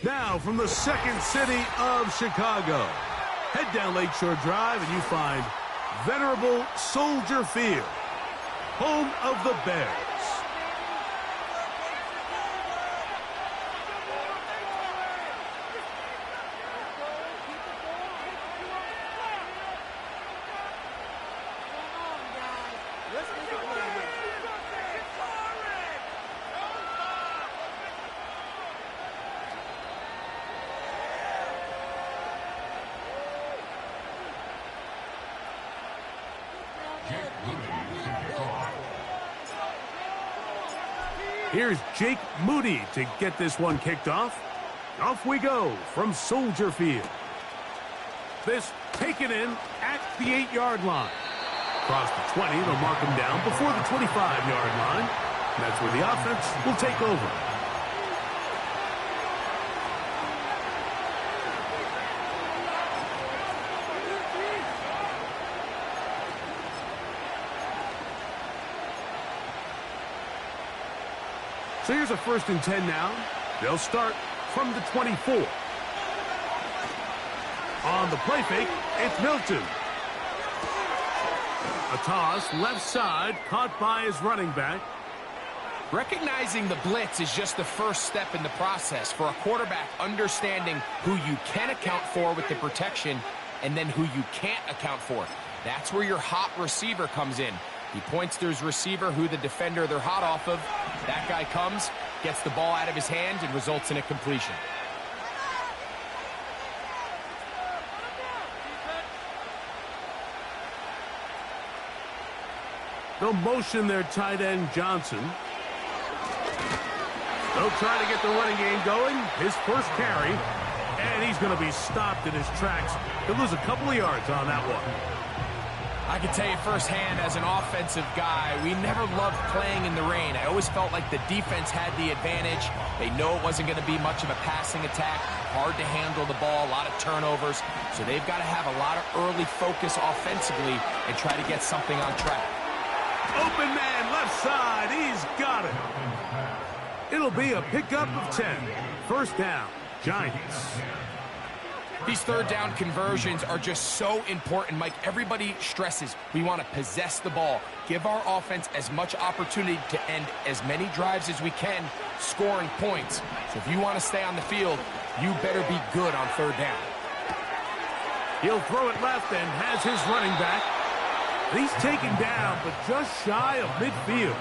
Now from the second city of Chicago, head down Lakeshore Drive and you find venerable Soldier Field, home of the Bears. Here's Jake Moody to get this one kicked off. Off we go from Soldier Field. This taken in at the 8-yard line. Across the 20, they'll mark him down before the 25-yard line. And that's where the offense will take over. So here's a 1st and 10 now. They'll start from the 24. On the play fake, it's Milton. A toss, left side, caught by his running back. Recognizing the blitz is just the first step in the process for a quarterback, understanding who you can account for with the protection and then who you can't account for. That's where your hot receiver comes in. He points to his receiver, who the defender they're hot off of. That guy comes, gets the ball out of his hand, and results in a completion. They'll motion their tight end, Johnson. They'll try to get the running game going. His first carry, and he's going to be stopped in his tracks. He'll lose a couple of yards on that one. I can tell you firsthand, as an offensive guy, we never loved playing in the rain. I always felt like the defense had the advantage. They know it wasn't going to be much of a passing attack, hard to handle the ball, a lot of turnovers. So they've got to have a lot of early focus offensively and try to get something on track. Open man, left side, he's got it. It'll be a pickup of 10. First down, Giants. These third down conversions are just so important, Mike. Everybody stresses we want to possess the ball, give our offense as much opportunity to end as many drives as we can, scoring points. So if you want to stay on the field, you better be good on third down. He'll throw it left and has his running back. He's taken down, but just shy of midfield.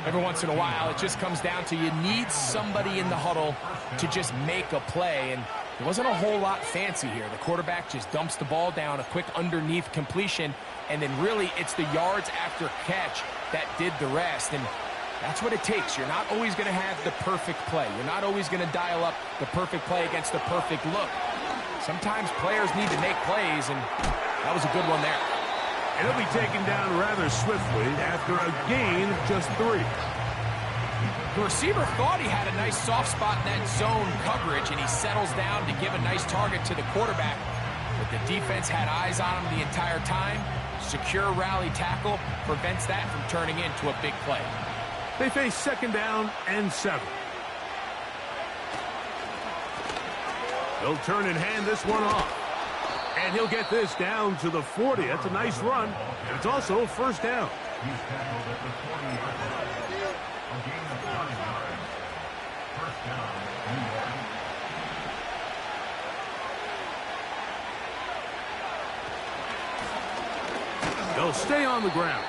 Every once in a while, it just comes down to you need somebody in the huddle to just make a play, and it wasn't a whole lot fancy here. The quarterback just dumps the ball down, a quick underneath completion, and then really it's the yards after catch that did the rest, and that's what it takes. You're not always going to have the perfect play. You're not always going to dial up the perfect play against the perfect look. Sometimes players need to make plays, and that was a good one there. And he'll be taken down rather swiftly after a gain of just 3. The receiver thought he had a nice soft spot in that zone coverage, and he settles down to give a nice target to the quarterback. But the defense had eyes on him the entire time. Secure rally tackle prevents that from turning into a big play. They face 2nd down and 7. They'll turn and hand this one off. And he'll get this down to the 40. That's a nice run. And it's also 1st down. They'll stay on the ground.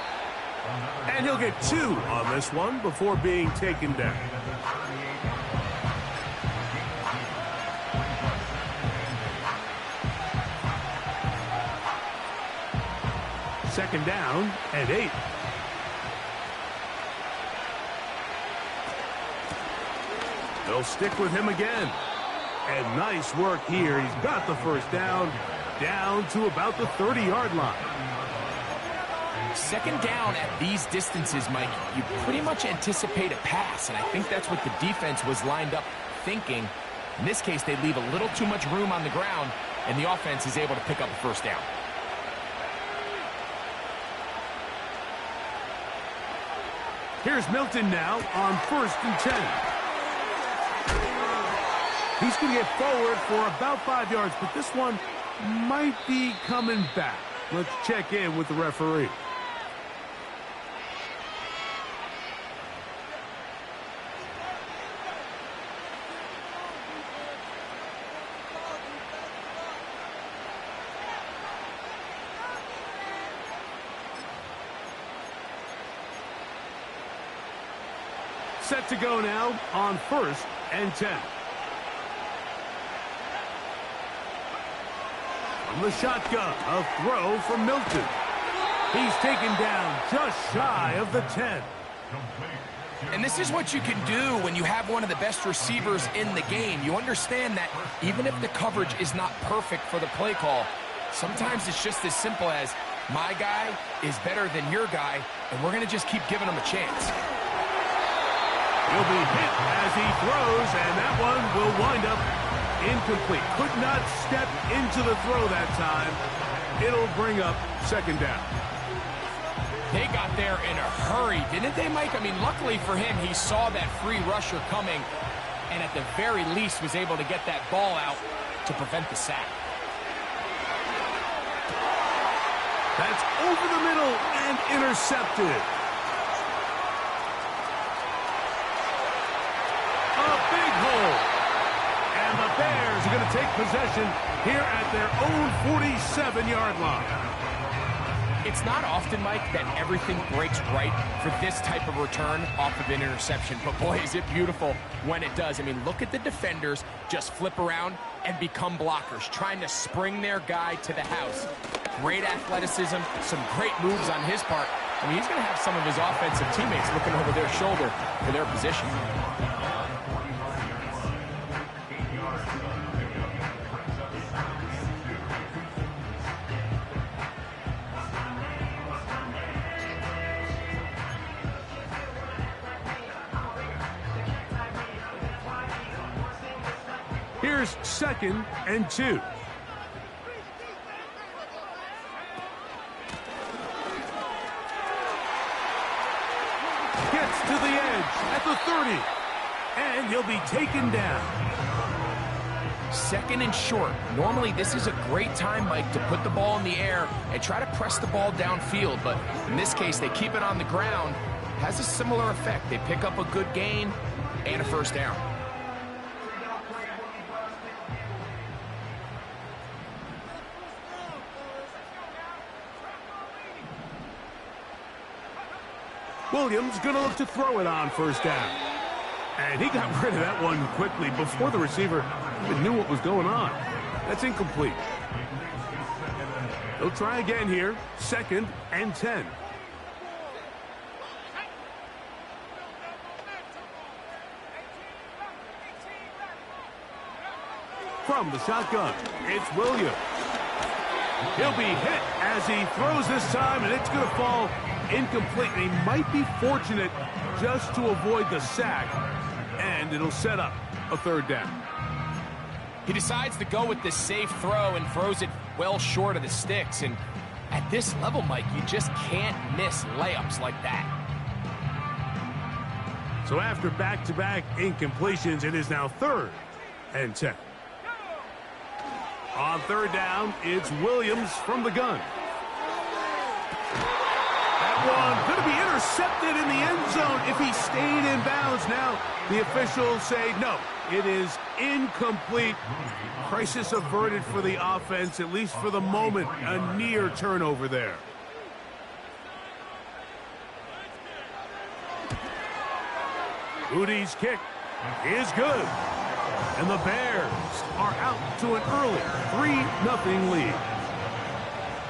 And he'll get 2 on this one before being taken down. Second down and 8. They'll stick with him again. And nice work here. He's got the 1st down to about the 30-yard line. Second down at these distances, Mike, you pretty much anticipate a pass, and I think that's what the defense was lined up thinking. In this case, they leave a little too much room on the ground, and the offense is able to pick up a 1st down. Here's Milton now on 1st and 10. He's going to get forward for about 5 yards, but this one might be coming back. Let's check in with the referee. Set to go now on 1st and 10. From the shotgun, a throw from Milton. He's taken down just shy of the 10. And this is what you can do when you have one of the best receivers in the game. You understand that even if the coverage is not perfect for the play call, sometimes it's just as simple as, my guy is better than your guy, and we're going to just keep giving him a chance. He'll be hit as he throws, and that one will wind up incomplete. Could not step into the throw that time. It'll bring up 2nd down. They got there in a hurry, didn't they, Mike? I mean, luckily for him, he saw that free rusher coming, and at the very least was able to get that ball out to prevent the sack. That's over the middle and intercepted. And the Bears are going to take possession here at their own 47-yard line. It's not often, Mike, that everything breaks right for this type of return off of an interception. But, boy, is it beautiful when it does. I mean, look at the defenders just flip around and become blockers, trying to spring their guy to the house. Great athleticism, some great moves on his part. I mean, he's going to have some of his offensive teammates looking over their shoulder for their position. Here's 2nd and 2. Gets to the edge at the 30. And he'll be taken down. 2nd and short. Normally, this is a great time, Mike, to put the ball in the air and try to press the ball downfield. But in this case, they keep it on the ground. Has a similar effect. They pick up a good gain and a 1st down. Williams going to look to throw it on 1st down. And he got rid of that one quickly before the receiver even knew what was going on. That's incomplete. He'll try again here. 2nd and 10. From the shotgun, it's Williams. He'll be hit as he throws this time, and it's going to fall incomplete. And he might be fortunate just to avoid the sack, and it'll set up a 3rd down. He decides to go with this safe throw and throws it well short of the sticks. And at this level, Mike, you just can't miss layups like that. So after back-to-back incompletions, it is now 3rd and 10. On 3rd down, it's Williams from the gun. That one going to be intercepted in the end zone if he stayed in bounds. Now the officials say no, it is incomplete. Crisis averted for the offense, at least for the moment. A near turnover there. Moody's kick is good. And the Bears are out to an early 3-0 lead.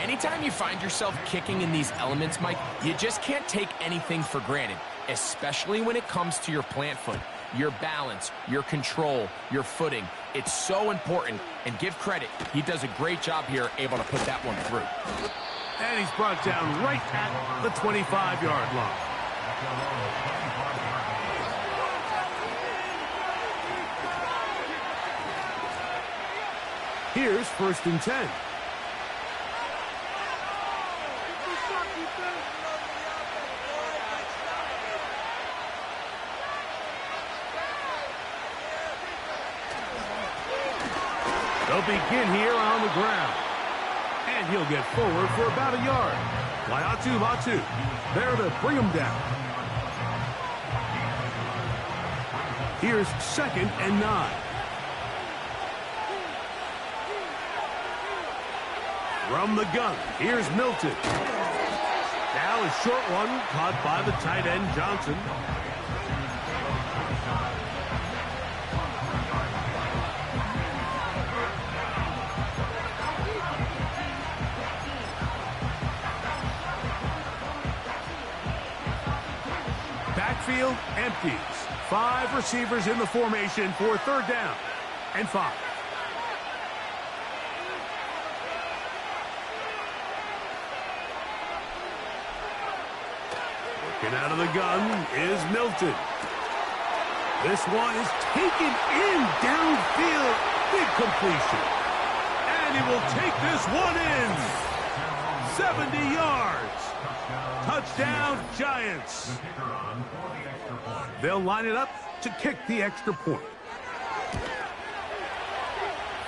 Anytime you find yourself kicking in these elements, Mike, you just can't take anything for granted, especially when it comes to your plant foot, your balance, your control, your footing. It's so important, and give credit. He does a great job here, able to put that one through. And he's brought down right at the 25-yard line. Here's 1st and 10. They'll begin here on the ground. And he'll get forward for about a yard. Latu there to bring him down. Here's 2nd and 9. From the gun, here's Milton. Now a short one caught by the tight end, Johnson. Backfield empties. 5 receivers in the formation for 3rd down and 5. Working out of the gun is Milton. This one is taken in downfield. Big completion. And he will take this one in. 70 yards. Touchdown, Giants. They'll line it up to kick the extra point.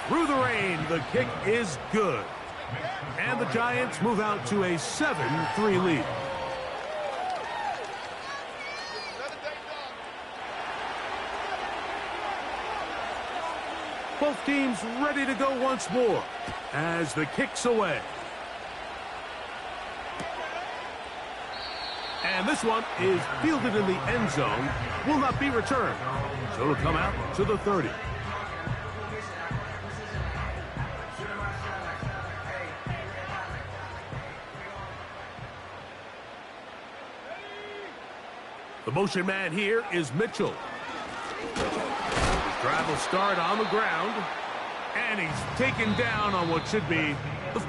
Through the rain, the kick is good. And the Giants move out to a 7-3 lead. Both teams ready to go once more as the kick's away. And this one is fielded in the end zone, will not be returned. So it'll come out to the 30. The motion man here is Mitchell. His drive will start on the ground, and he's taken down on what should be the...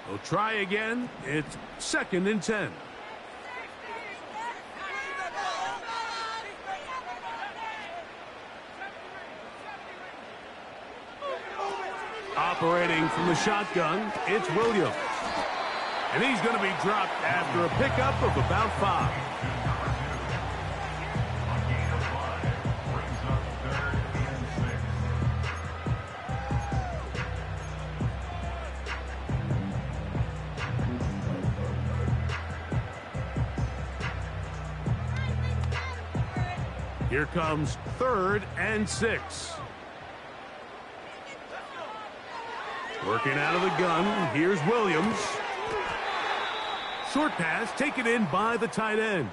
We'll try again. It's 2nd and 10. Operating from the shotgun, it's Williams. And he's going to be dropped after a pickup of about 5. Here comes 3rd and 6. Working out of the gun, here's Williams. Short pass taken in by the tight end.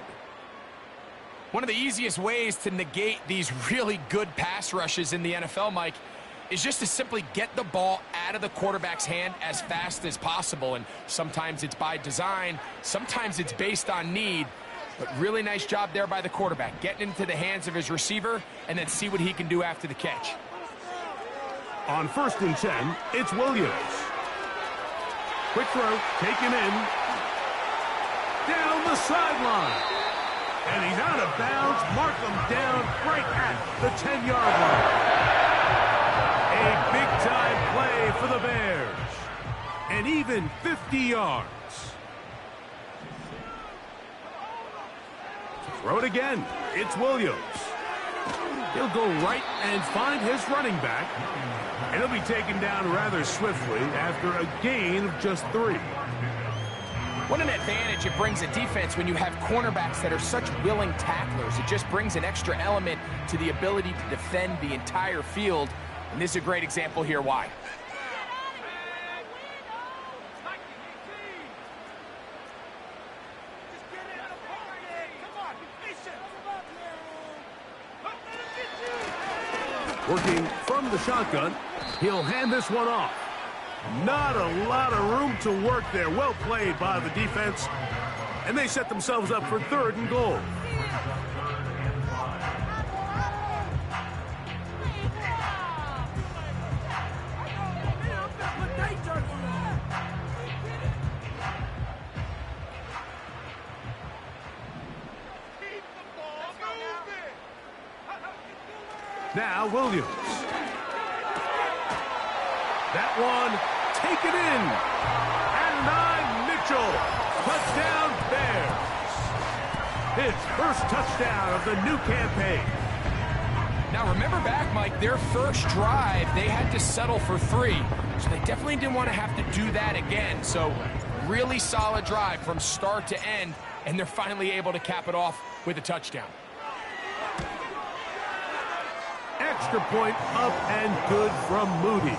One of the easiest ways to negate these really good pass rushes in the NFL, Mike, is just to simply get the ball out of the quarterback's hand as fast as possible. And sometimes it's by design, sometimes it's based on need. But really nice job there by the quarterback, getting into the hands of his receiver and then see what he can do after the catch. On 1st and 10, it's Williams. Quick throw, taken in. Down the sideline. And he's out of bounds. Mark him down right at the 10-yard line. A big-time play for the Bears. And even 50 yards. Throw it again. It's Williams. He'll go right and find his running back. And he'll be taken down rather swiftly after a gain of just 3. What an advantage it brings a defense when you have cornerbacks that are such willing tacklers. It just brings an extra element to the ability to defend the entire field. And this is a great example here why. Working from the shotgun, he'll hand this one off. Not a lot of room to work there. Well played by the defense. And they set themselves up for 3rd and goal. Now Williams. That one taken in. And his first touchdown of the new campaign. Now remember back, Mike, their first drive, they had to settle for 3. So they definitely didn't want to have to do that again. So really solid drive from start to end, and they're finally able to cap it off with a touchdown. Extra point up and good from Moody.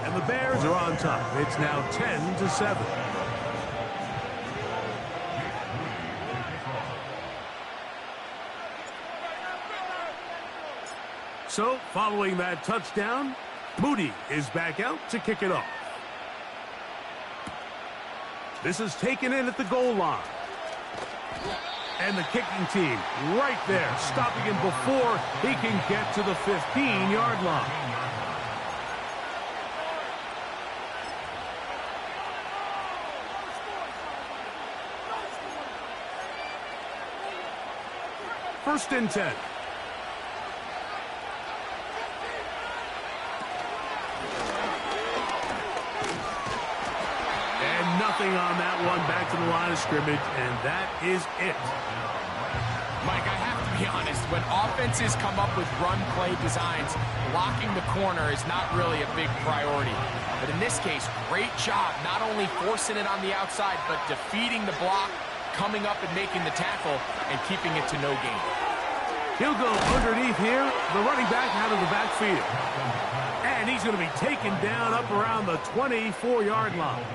And the Bears are on top. It's now 10-7. So, following that touchdown, Moody is back out to kick it off. This is taken in at the goal line. And the kicking team right there, stopping him before he can get to the 15-yard line. First and 10. Nothing on that one, back to the line of scrimmage, and that is it. Mike, I have to be honest, when offenses come up with run play designs, blocking the corner is not really a big priority. But in this case, great job not only forcing it on the outside, but defeating the block, coming up and making the tackle, and keeping it to no gain. He'll go underneath here, the running back out of the backfield. And he's going to be taken down up around the 24-yard line.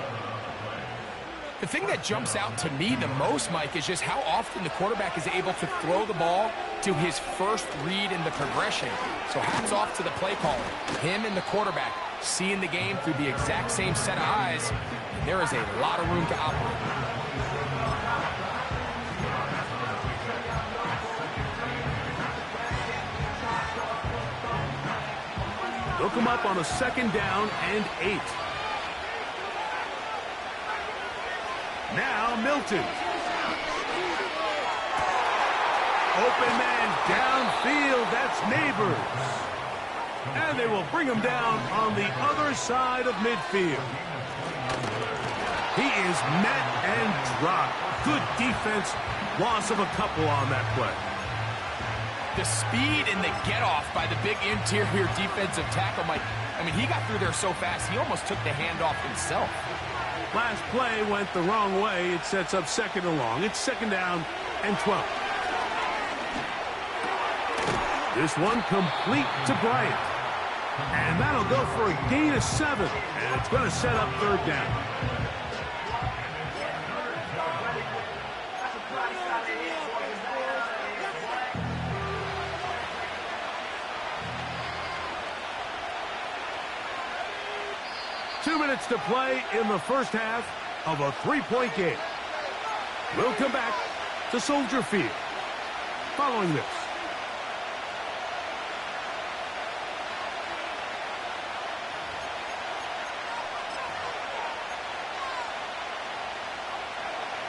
The thing that jumps out to me the most, Mike, is just how often the quarterback is able to throw the ball to his first read in the progression. So hats off to the play caller. Him and the quarterback seeing the game through the exact same set of eyes. And there is a lot of room to operate. They'll come up on a 2nd down and 8. Now Milton. Open man downfield. That's Neighbors. And they will bring him down on the other side of midfield. He is met and dropped. Good defense. Loss of a couple on that play. The speed and the get-off by the big interior defensive tackle, Mike. I mean, he got through there so fast, he almost took the handoff himself. Last play went the wrong way. It sets up 2nd and long. It's 2nd down and 12. This one complete to Bryant. And that'll go for a gain of 7. And it's going to set up 3rd down. Two minutes to play in the first half of a 3-point game. We'll come back to Soldier Field following this.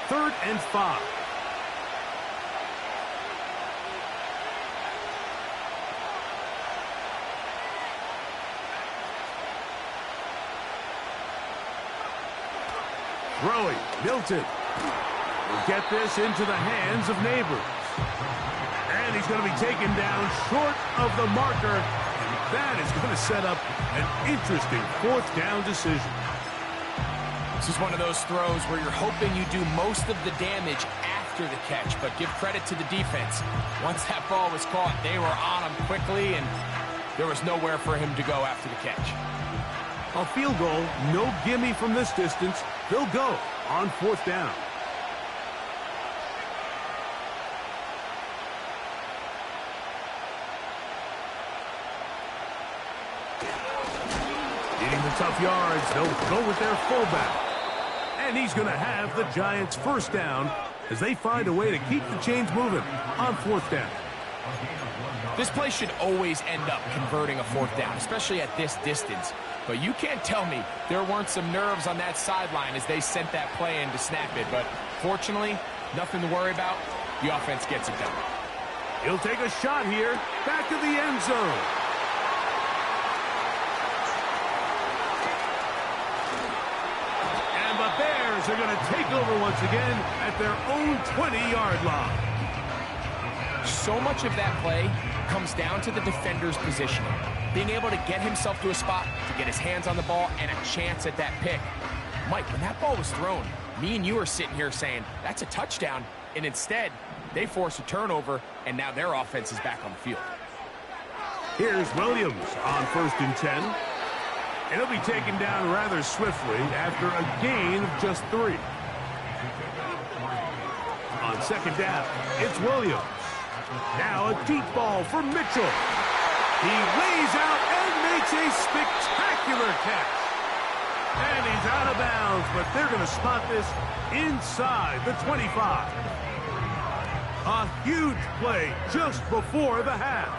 Third and 5. Throwing, Milton will get this into the hands of Neighbors. And he's going to be taken down short of the marker. And that is going to set up an interesting 4th down decision. This is one of those throws where you're hoping you do most of the damage after the catch, but give credit to the defense. Once that ball was caught, they were on him quickly, and there was nowhere for him to go after the catch. A field goal, no gimme from this distance. They'll go on 4th down. Needing the tough yards, they'll go with their fullback. And he's going to have the Giants' 1st down as they find a way to keep the chains moving on 4th down. This play should always end up converting a 4th down, especially at this distance. But you can't tell me there weren't some nerves on that sideline as they sent that play in to snap it. But fortunately, nothing to worry about. The offense gets it done. He'll take a shot here, back of the end zone. And the Bears are going to take over once again at their own 20-yard line. So much of that play comes down to the defender's positioning. Being able to get himself to a spot, to get his hands on the ball, and a chance at that pick. Mike, when that ball was thrown, me and you are sitting here saying, that's a touchdown, and instead, they force a turnover, and now their offense is back on the field. Here's Williams on 1st and 10. And he'll be taken down rather swiftly after a gain of just 3. On 2nd down, it's Williams. Now a deep ball for Mitchell. He lays out and makes a spectacular catch. And he's out of bounds, but they're going to spot this inside the 25. A huge play just before the half.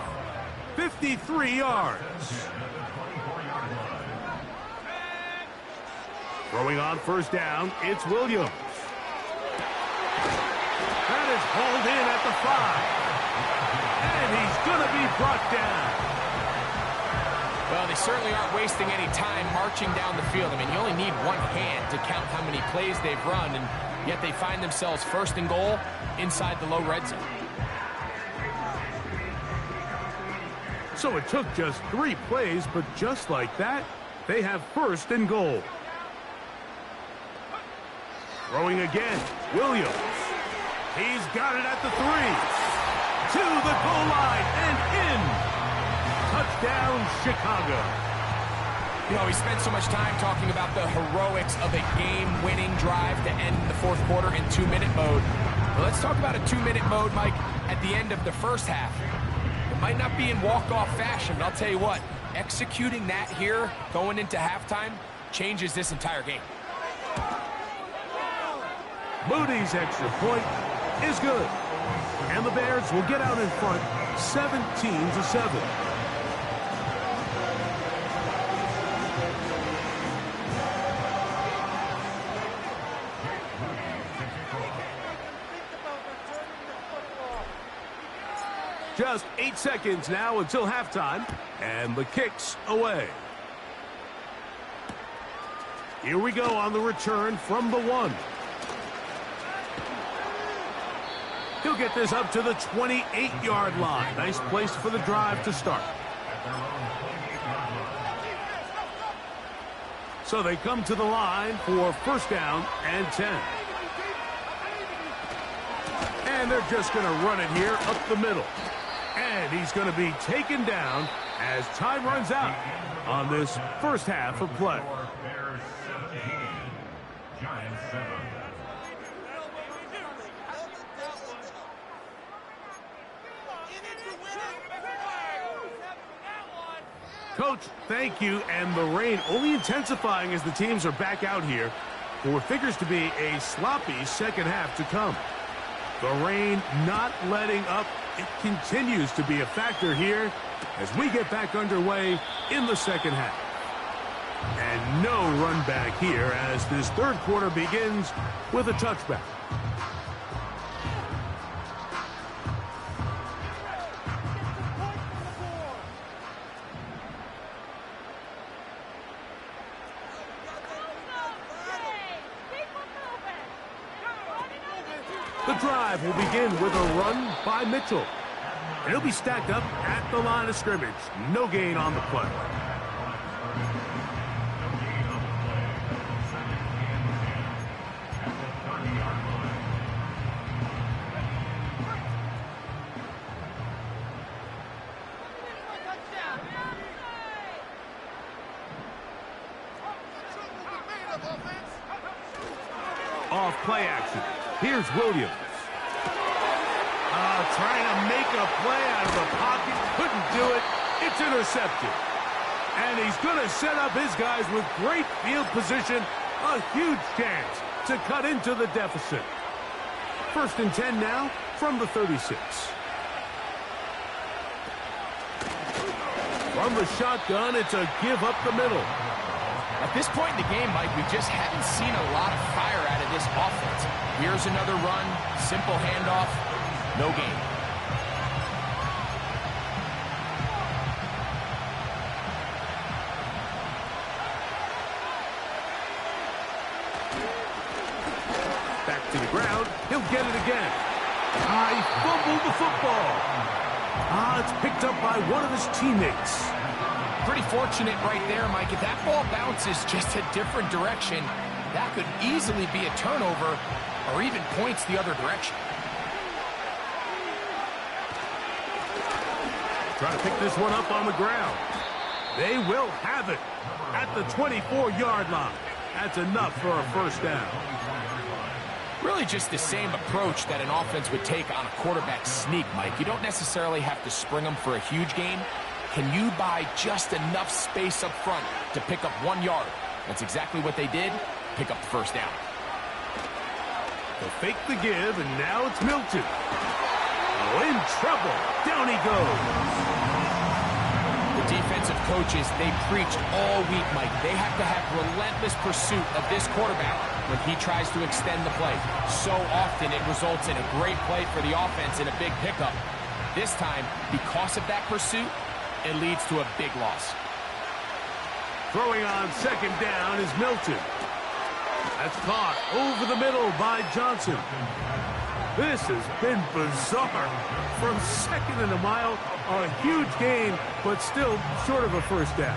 53 yards. Throwing on 1st down, it's Williams. That is hauled in at the 5. And he's going to be brought down. Well, they certainly aren't wasting any time marching down the field. I mean, you only need one hand to count how many plays they've run, and yet they find themselves 1st and goal inside the low red zone. So it took just 3 plays, but just like that, they have 1st and goal. Throwing again, Williams. He's got it at the 3. To the goal line and in. Touchdown, Chicago. You know, we spent so much time talking about the heroics of a game-winning drive to end the 4th quarter in 2-minute mode. Well, let's talk about a 2-minute mode, Mike, at the end of the 1st half. It might not be in walk-off fashion, but I'll tell you what, executing that here going into halftime changes this entire game. Moody's extra point is good. And the Bears will get out in front 17-7. Just 8 seconds now until halftime, and the kick's away. Here we go on the return from the 1. He'll get this up to the 28-yard line. Nice place for the drive to start. So they come to the line for 1st down and 10. And they're just going to run it here up the middle. And he's going to be taken down as time runs out on this 1st half of play. Coach, thank you, and the rain only intensifying as the teams are back out here for what figures to be a sloppy 2nd half to come. The rain not letting up. It continues to be a factor here as we get back underway in the 2nd half. And no run back here as this 3rd quarter begins with a touchback. The drive will begin with a run by Mitchell. And he'll be stacked up at the line of scrimmage. No gain on the play. Off play action. Here's Williams. Trying to make a play out of the pocket. Couldn't do it. It's intercepted. And he's going to set up his guys with great field position. A huge chance to cut into the deficit. 1st and 10 now from the 36. From the shotgun, it's a give up the middle. At this point in the game, Mike, we just haven't seen a lot of fire out of this offense. Here's another run, simple handoff, no gain. Back to the ground, he'll get it again. He fumbled the football. It's picked up by one of his teammates. Pretty fortunate right there, Mike. If that ball bounces just a different direction, that could easily be a turnover or even points the other direction. Trying to pick this one up on the ground. They will have it at the 24-yard line. That's enough for a first down. Really just the same approach that an offense would take on a quarterback sneak, Mike. You don't necessarily have to spring them for a huge gain. Can you buy just enough space up front to pick up 1 yard? That's exactly what they did. Pick up the first down. They'll fake the give, and now it's Milton. Oh, in trouble. Down he goes. The defensive coaches, they preached all week, Mike. They have to have relentless pursuit of this quarterback when he tries to extend the play. So often it results in a great play for the offense and a big pickup. This time, because of that pursuit, it leads to a big loss. Throwing on second down is Milton. That's caught over the middle by Johnson. This has been bizarre. From second and a mile, a huge gain, but still short of a first down.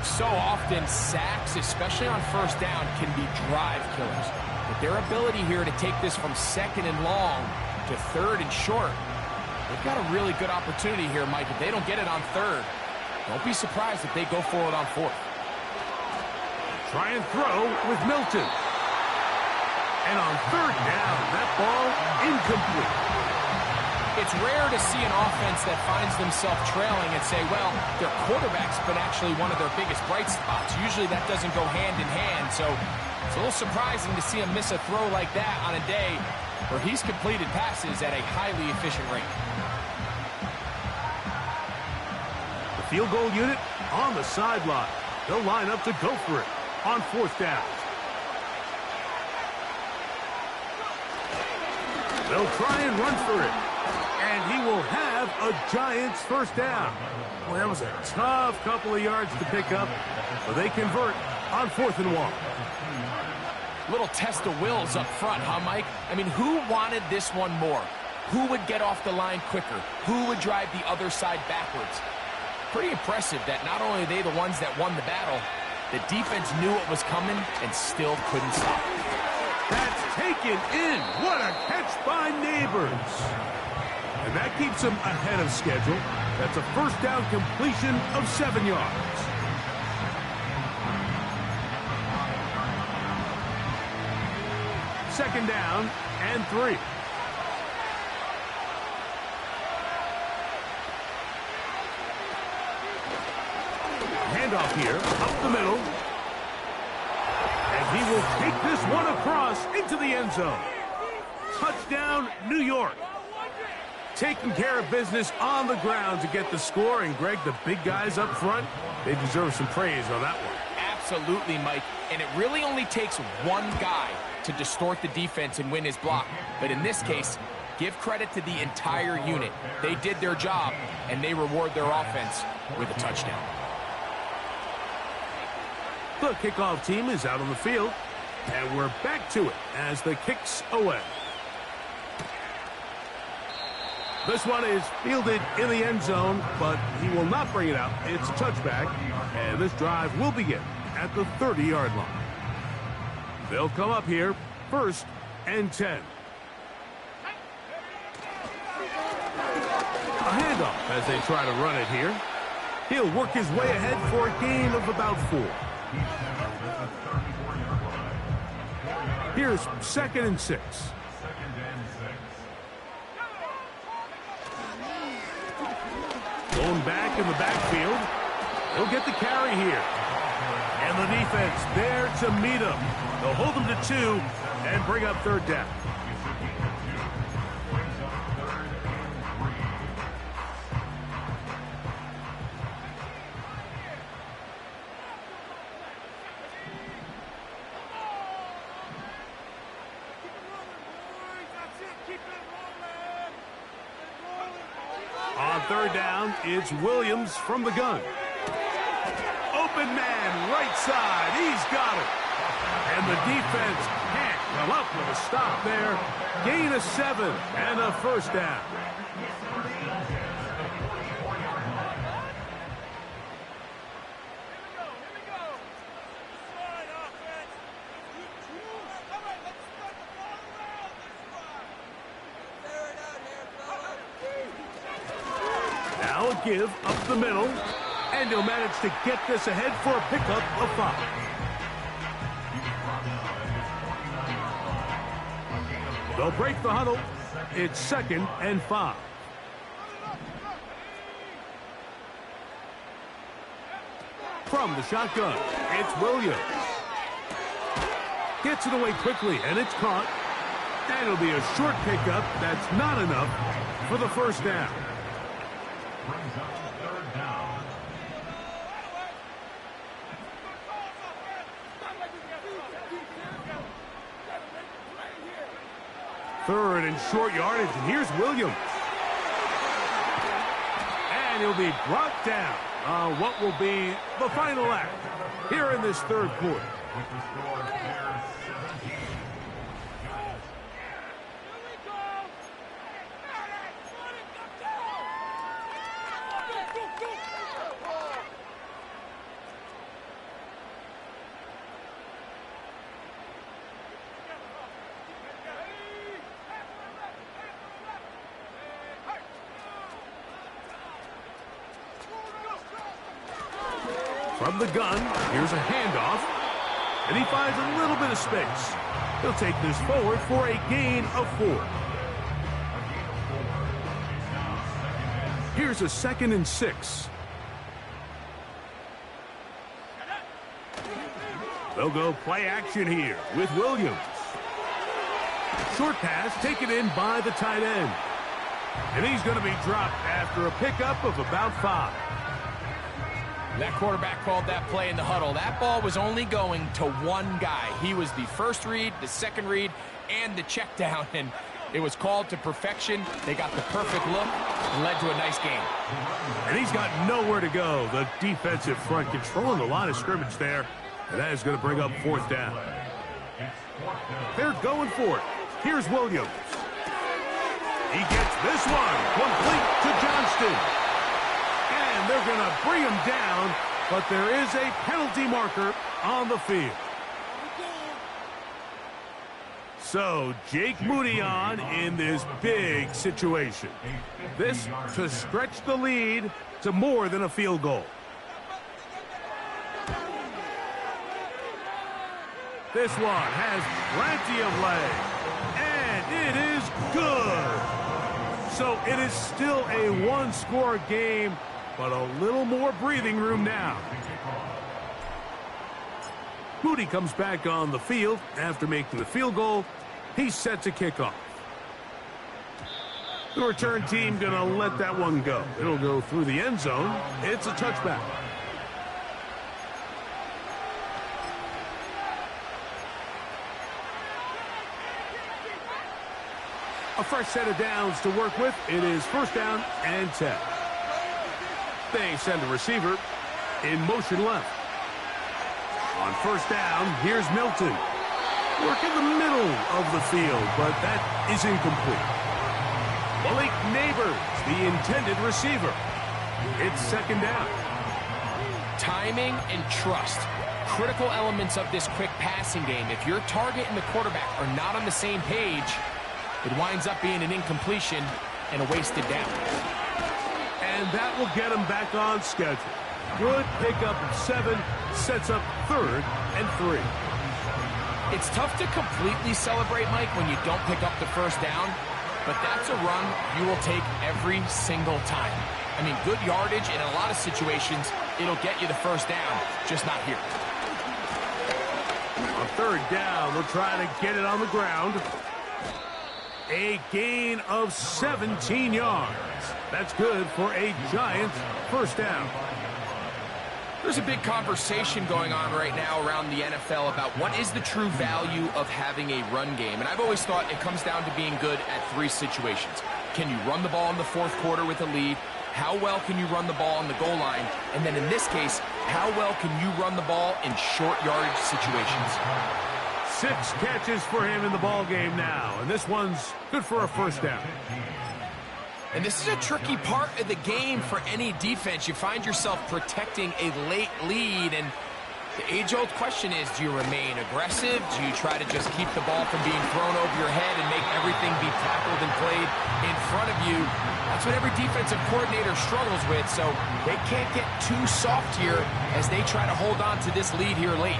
So often, sacks, especially on first down, can be drive killers. But their ability here to take this from second and long to third and short, they've got a really good opportunity here, Mike. If they don't get it on third, don't be surprised if they go for it on fourth. Try and throw with Milton. And on third down, that ball incomplete. It's rare to see an offense that finds themselves trailing and say, well, their quarterback's been actually one of their biggest bright spots. Usually that doesn't go hand in hand, so it's a little surprising to see him miss a throw like that on a day where he's completed passes at a highly efficient rate. The field goal unit on the sideline. They'll line up to go for it on fourth down. They'll try and run for it. And he will have a Giants first down. Well, that was a tough couple of yards to pick up, but they convert on 4th and 1. Little test of wills up front, huh, Mike? I mean, who wanted this one more? Who would get off the line quicker? Who would drive the other side backwards? Pretty impressive that not only are they the ones that won the battle, the defense knew what was coming and still couldn't stop it. That's taken in. What a catch by Neighbors. And that keeps them ahead of schedule. That's a first down completion of 7 yards. Second down and 3. Handoff here, up the middle. And he will take this one across into the end zone. Touchdown, New York. Taking care of business on the ground to get the score. And, Greg, the big guys up front, they deserve some praise on that one. Absolutely, Mike. And it really only takes one guy to distort the defense and win his block. But in this case, give credit to the entire unit. They did their job, and they reward their offense with a touchdown. The kickoff team is out on the field, and we're back to it as the kick's away. This one is fielded in the end zone, but he will not bring it out. It's a touchback, and this drive will begin at the 30-yard line. They'll come up here, 1st and 10. A handoff as they try to run it here. He'll work his way ahead for a gain of about 4. Here's 2nd and 6. Going back in the backfield. He'll get the carry here. And the defense there to meet him. They'll hold him to 2 and bring up 3rd down. On 3rd down, it's Williams from the gun. Open man, right side. He's got it. And the defense can't Come up with a stop there. Gain of 7 and a first down. Now a give up the middle, and he'll manage to get this ahead for a pickup of 5. They'll break the huddle. It's 2nd and 5. From the shotgun, it's Williams. Gets it away quickly, and it's caught. And it'll be a short pickup that's not enough for the first down. Brings up 3rd down. Third and short yardage, and here's Williams. And he'll be brought down on what will be the final act here in this 3rd quarter. With the score, Bears 17. From the gun, here's a handoff, and he finds a little bit of space. He'll take this forward for a gain of 4. Here's a 2nd and 6. They'll go play action here with Williams. Short pass taken in by the tight end. And he's going to be dropped after a pickup of about 5. That quarterback called that play in the huddle. That ball was only going to one guy. He was the first read, the second read, and the check down. And it was called to perfection. They got the perfect look and led to a nice game. And he's got nowhere to go. The defensive front controlling the line of scrimmage there. And that is going to bring up 4th down. They're going for it. Here's Williams. He gets this one complete to Johnston. And they're going to bring him down, but there is a penalty marker on the field. So, Jake Moody on in this big situation. This to stretch the lead to more than a field goal. This one has plenty of leg, and it is good. So it is still a one-score game, but a little more breathing room now. Moody comes back on the field after making the field goal. He's set to kick off. The return team going to let that one go. It'll go through the end zone. It's a touchback. A fresh set of downs to work with. It is 1st down and 10. They send the receiver in motion left. On 1st down, here's Milton. Work in the middle of the field, but that is incomplete. Malik Neighbors, the intended receiver. It's 2nd down. Timing and trust. Critical elements of this quick passing game. If your target and the quarterback are not on the same page, it winds up being an incompletion and a wasted down. And that will get him back on schedule. Good pickup of 7, sets up 3rd and 3. It's tough to completely celebrate, Mike, when you don't pick up the 1st down, but that's a run you will take every single time. I mean, good yardage in a lot of situations, it'll get you the 1st down, just not here. On 3rd down, they'll try to get it on the ground. A gain of 17 yards. That's good for a Giants 1st down. There's a big conversation going on right now around the NFL about what is the true value of having a run game. And I've always thought it comes down to being good at 3 situations. Can you run the ball in the 4th quarter with a lead? How well can you run the ball on the goal line? And then in this case, how well can you run the ball in short yardage situations? 6 catches for him in the ball game now, and this one's good for a first down. And this is a tricky part of the game for any defense. You find yourself protecting a late lead, and the age-old question is, do you remain aggressive? Do you try to just keep the ball from being thrown over your head and make everything be tackled and played in front of you? That's what every defensive coordinator struggles with, so they can't get too soft here as they try to hold on to this lead here late.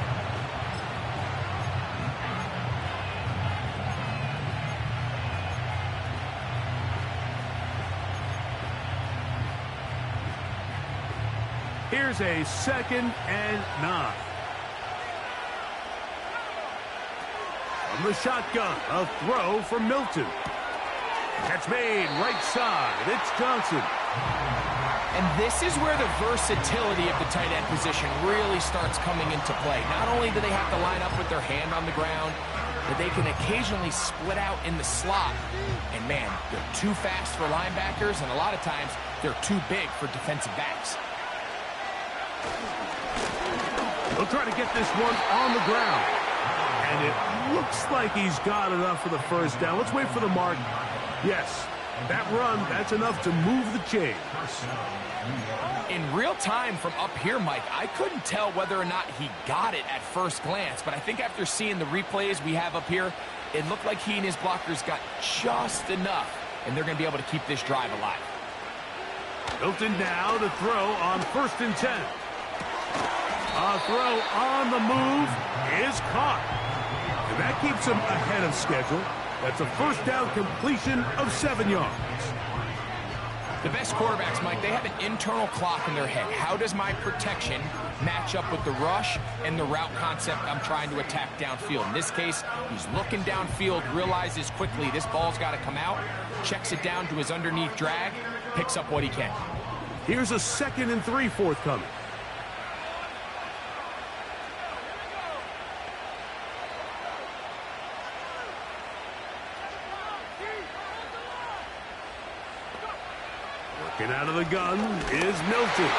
Here's a 2nd and 9. From the shotgun, a throw from Milton. Catch made, right side. It's Johnson. And this is where the versatility of the tight end position really starts coming into play. Not only do they have to line up with their hand on the ground, but they can occasionally split out in the slot. And man, they're too fast for linebackers, and a lot of times they're too big for defensive backs. He'll try to get this one on the ground. And it looks like he's got enough for the first down. Let's wait for the mark. Yes, that run, that's enough to move the chains. In real time from up here, Mike, I couldn't tell whether or not he got it at first glance, but I think after seeing the replays we have up here, it looked like he and his blockers got just enough, and they're going to be able to keep this drive alive. Milton now to throw on 1st and 10. A throw on the move is caught. And that keeps him ahead of schedule. That's a first down completion of 7 yards. The best quarterbacks, Mike, they have an internal clock in their head. How does my protection match up with the rush and the route concept I'm trying to attack downfield? In this case, he's looking downfield, realizes quickly this ball's got to come out, checks it down to his underneath drag, picks up what he can. Here's a 2nd and 3 forthcoming. Working out of the gun is Milton.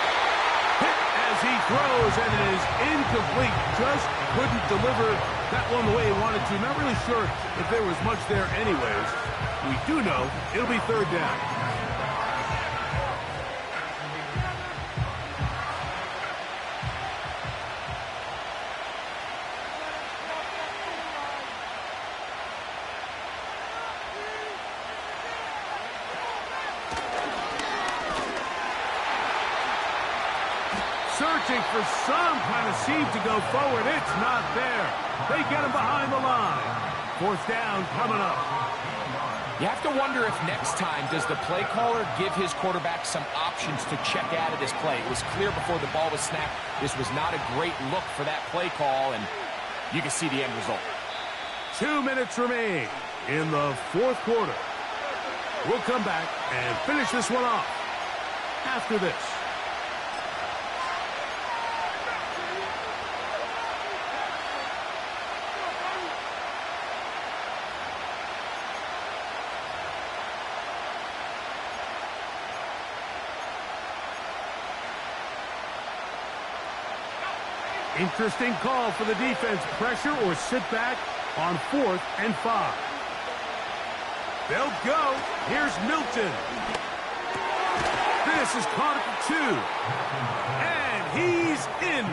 Hit as he throws, and it is incomplete. Just couldn't deliver that one the way he wanted to. Not really sure if there was much there anyways. We do know it'll be 3rd down. Searching for some kind of seam to go forward. It's not there. They get him behind the line. 4th down coming up. You have to wonder if next time does the play caller give his quarterback some options to check out of this play. It was clear before the ball was snapped. This was not a great look for that play call, and you can see the end result. 2 minutes remain in the 4th quarter. We'll come back and finish this one off after this. Interesting call for the defense. Pressure or sit back on 4th and 5. They'll go. Here's Milton. This is caught at the 2. And he's in.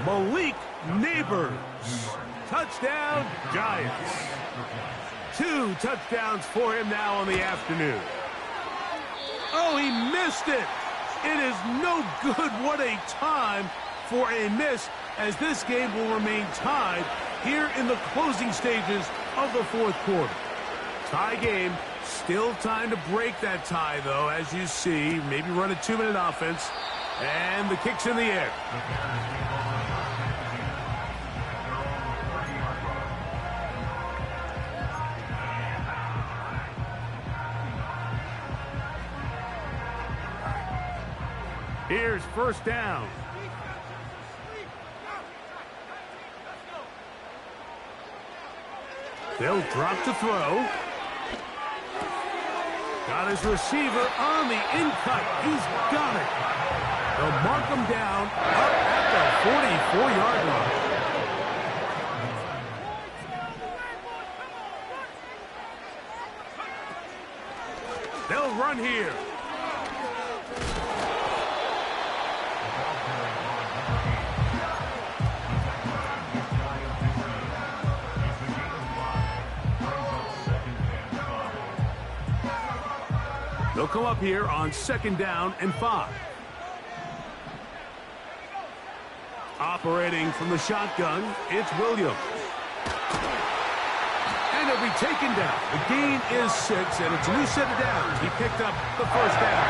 Malik Neighbors. Touchdown, Giants. 2 touchdowns for him now on the afternoon. Oh, he missed it. It is no good. What a time for a miss, as this game will remain tied here in the closing stages of the 4th quarter. Tie game. Still time to break that tie, though, as you see. Maybe run a 2-minute offense. And the kick's in the air. Here's 1st down. They'll drop to throw. Got his receiver on the in-cut. He's got it. They'll mark him down up at the 44-yard line. They'll run here. They'll come up here on 2nd down and 5. Operating from the shotgun, it's Williams. And he'll be taken down. The gain is 6, and it's a new set of downs. He picked up the 1st down.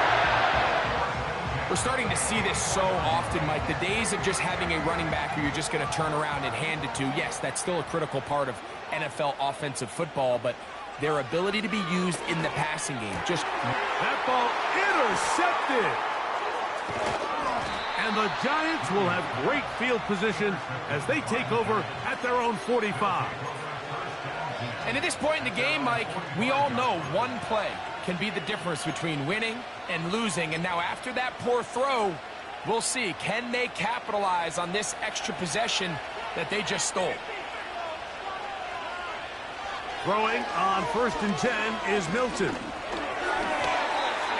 We're starting to see this so often, Mike. The days of just having a running back who you're just going to turn around and hand it to, yes, that's still a critical part of NFL offensive football, but their ability to be used in the passing game. That ball intercepted. And the Giants will have great field position as they take over at their own 45. And at this point in the game, Mike, we all know one play can be the difference between winning and losing. And now after that poor throw, we'll see, can they capitalize on this extra possession that they just stole? Throwing on 1st and 10 is Milton.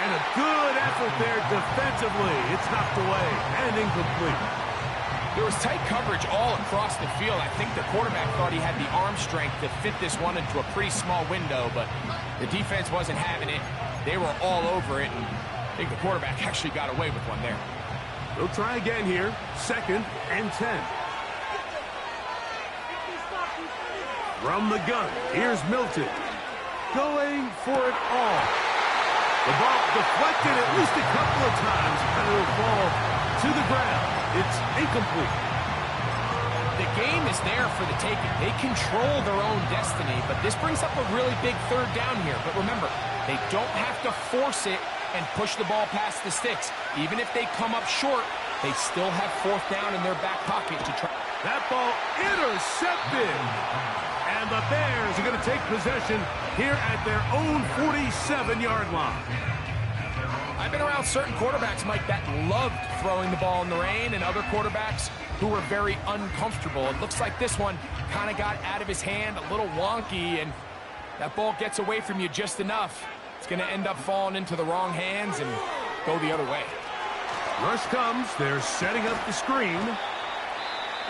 And a good effort there defensively. It's knocked away and incomplete. There was tight coverage all across the field. I think the quarterback thought he had the arm strength to fit this one into a pretty small window, but the defense wasn't having it. They were all over it, and I think the quarterback actually got away with one there. They'll try again here. 2nd and 10. From the gun, here's Milton. Going for it all. The ball deflected at least a couple of times, and it'll fall to the ground. It's incomplete. The game is there for the taking. They control their own destiny, but this brings up a really big 3rd down here. But remember, they don't have to force it and push the ball past the sticks. Even if they come up short, they still have 4th down in their back pocket to try. That ball intercepted. And the Bears are going to take possession here at their own 47-yard line. I've been around certain quarterbacks, Mike, that loved throwing the ball in the rain, and other quarterbacks who were very uncomfortable. It looks like this one kind of got out of his hand, a little wonky, and that ball gets away from you just enough. It's going to end up falling into the wrong hands and go the other way. Rush comes. They're setting up the screen.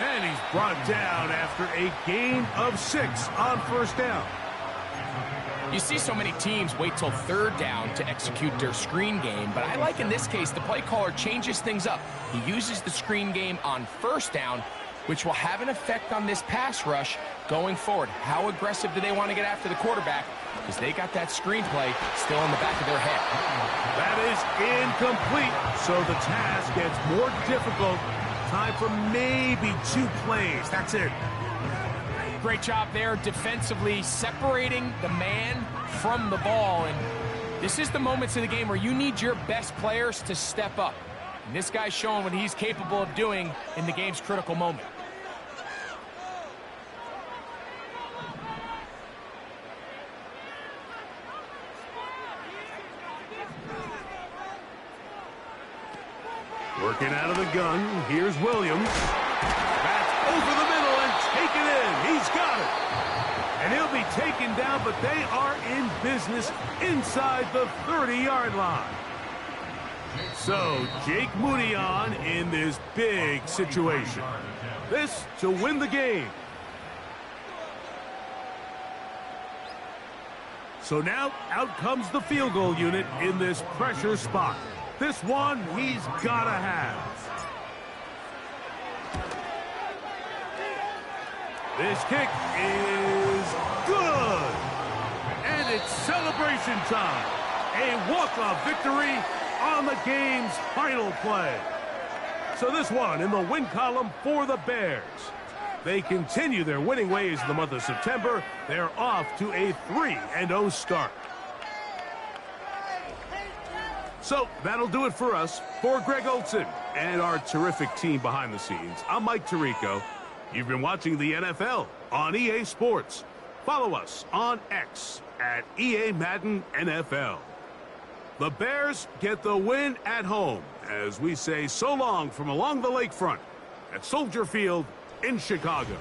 And he's brought down after a gain of 6 on 1st down. You see so many teams wait till 3rd down to execute their screen game, but I like in this case the play caller changes things up. He uses the screen game on 1st down, which will have an effect on this pass rush going forward. How aggressive do they want to get after the quarterback? Because they got that screen play still in the back of their head. That is incomplete, so the task gets more difficult. Time for maybe 2 plays. That's it. Great job there defensively, separating the man from the ball. And this is the moments of the game where you need your best players to step up. And this guy's showing what he's capable of doing in the game's critical moment. Working out of the gun, here's Williams. That's over the middle and taken in. He's got it. And he'll be taken down, but they are in business inside the 30-yard line. So, Jake Moody on in this big situation. This to win the game. So now, out comes the field goal unit in this pressure spot. This one he's got to have. This kick is good. And it's celebration time. A walk-off victory on the game's final play. So this one in the win column for the Bears. They continue their winning ways in the month of September. They're off to a 3-0 start. So that'll do it for us. For Greg Olson and our terrific team behind the scenes, I'm Mike Tirico. You've been watching the NFL on EA Sports. Follow us on X at EA Madden NFL. The Bears get the win at home as we say so long from along the lakefront at Soldier Field in Chicago.